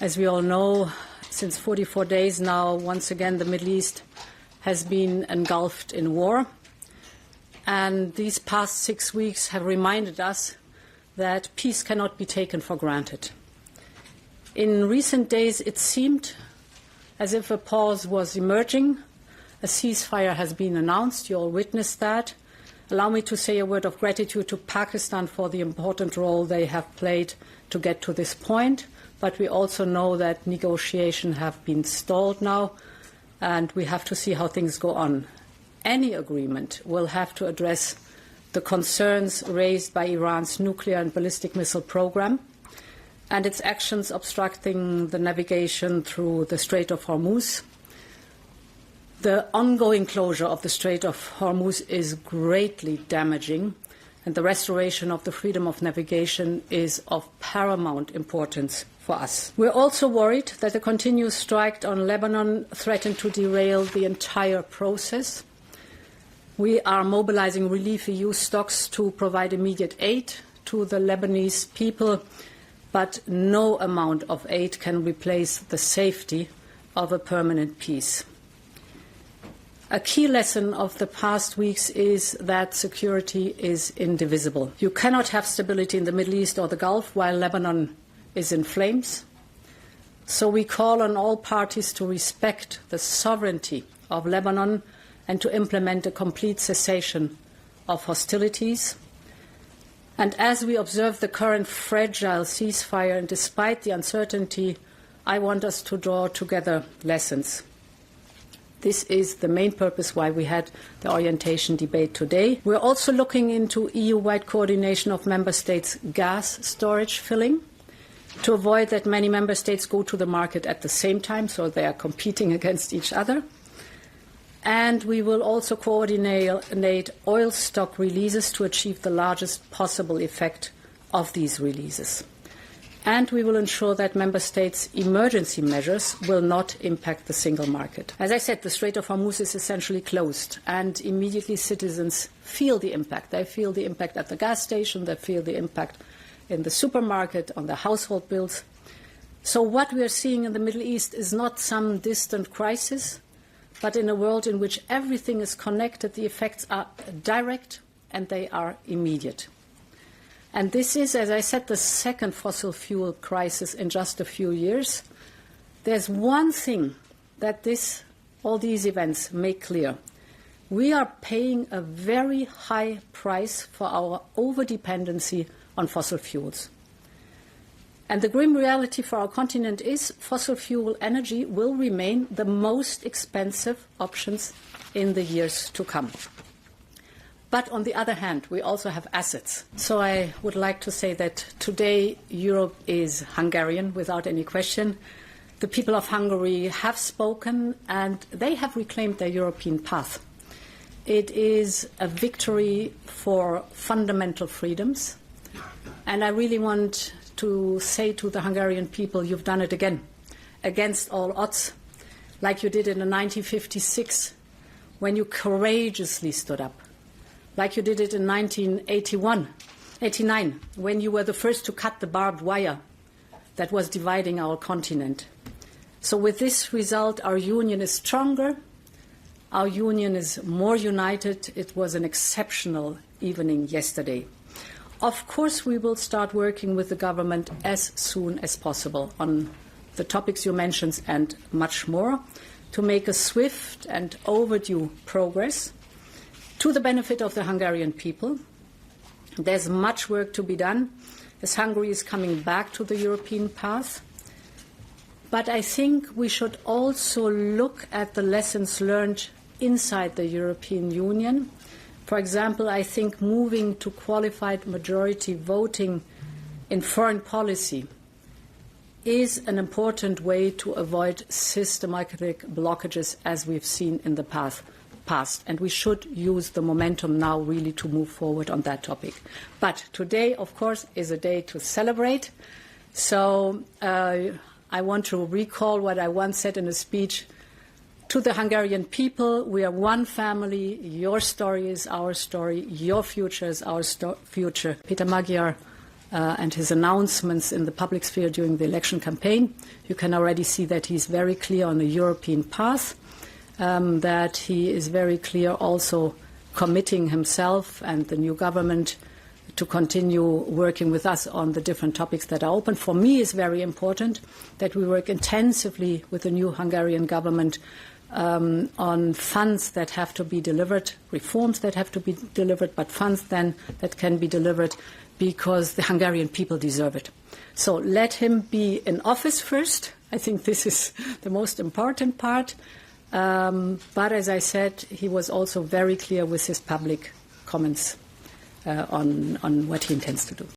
As we all know, since 44 days now, once again, the Middle East has been engulfed in war. And these past 6 weeks have reminded us that peace cannot be taken for granted. In recent days, it seemed as if a pause was emerging. A ceasefire has been announced. You all witnessed that. Allow me to say a word of gratitude to Pakistan for the important role they have played to get to this point. But we also know that negotiations have been stalled now, and we have to see how things go on. Any agreement will have to address the concerns raised by Iran's nuclear and ballistic missile program and its actions obstructing the navigation through the Strait of Hormuz. The ongoing closure of the Strait of Hormuz is greatly damaging, and the restoration of the freedom of navigation is of paramount importance for us. We're also worried that the continuous strike on Lebanon threatened to derail the entire process. We are mobilizing relief EU stocks to provide immediate aid to the Lebanese people, but no amount of aid can replace the safety of a permanent peace. A key lesson of the past weeks is that security is indivisible. You cannot have stability in the Middle East or the Gulf while Lebanon is in flames. So we call on all parties to respect the sovereignty of Lebanon and to implement a complete cessation of hostilities. And as we observe the current fragile ceasefire, and despite the uncertainty, I want us to draw together lessons. This is the main purpose why we had the orientation debate today. We're also looking into EU-wide coordination of member states' gas storage filling to avoid that many member states go to the market at the same time, so they are competing against each other. And we will also coordinate oil stock releases to achieve the largest possible effect of these releases. And we will ensure that member states' emergency measures will not impact the single market. As I said, the Strait of Hormuz is essentially closed, and immediately citizens feel the impact. They feel the impact at the gas station, they feel the impact in the supermarket, on the household bills. So what we are seeing in the Middle East is not some distant crisis, but in a world in which everything is connected, the effects are direct and they are immediate. And this is, as I said, the second fossil fuel crisis in just a few years. There's one thing that all these events make clear. We are paying a very high price for our overdependency on fossil fuels. And the grim reality for our continent is fossil fuel energy will remain the most expensive options in the years to come. But on the other hand, we also have assets. So I would like to say that today Europe is Hungarian without any question. The people of Hungary have spoken and they have reclaimed their European path. It is a victory for fundamental freedoms. And I really want to say to the Hungarian people, you've done it again, against all odds, like you did in 1956 when you courageously stood up. Like you did it in 1989, when you were the first to cut the barbed wire that was dividing our continent. So with this result, our union is stronger, our union is more united. It was an exceptional evening yesterday. Of course, we will start working with the government as soon as possible on the topics you mentioned and much more to make a swift and overdue progress to the benefit of the Hungarian people. There's much work to be done as Hungary is coming back to the European path. But I think we should also look at the lessons learned inside the European Union. For example, I think moving to qualified majority voting in foreign policy is an important way to avoid systematic blockages as we've seen in the past. And we should use the momentum now really to move forward on that topic. But today, of course, is a day to celebrate. So I want to recall what I once said in a speech to the Hungarian people. We are one family. Your story is our story. Your future is our future. Peter Magyar, and his announcements in the public sphere during the election campaign, you can already see that he's very clear on the European path, that he is very clear also committing himself and the new government to continue working with us on the different topics that are open. For me, it's very important that we work intensively with the new Hungarian government on funds that have to be delivered, reforms that have to be delivered, but funds then that can be delivered because the Hungarian people deserve it. So let him be in office first. I think this is the most important part. But as I said, he was also very clear with his public comments on what he intends to do.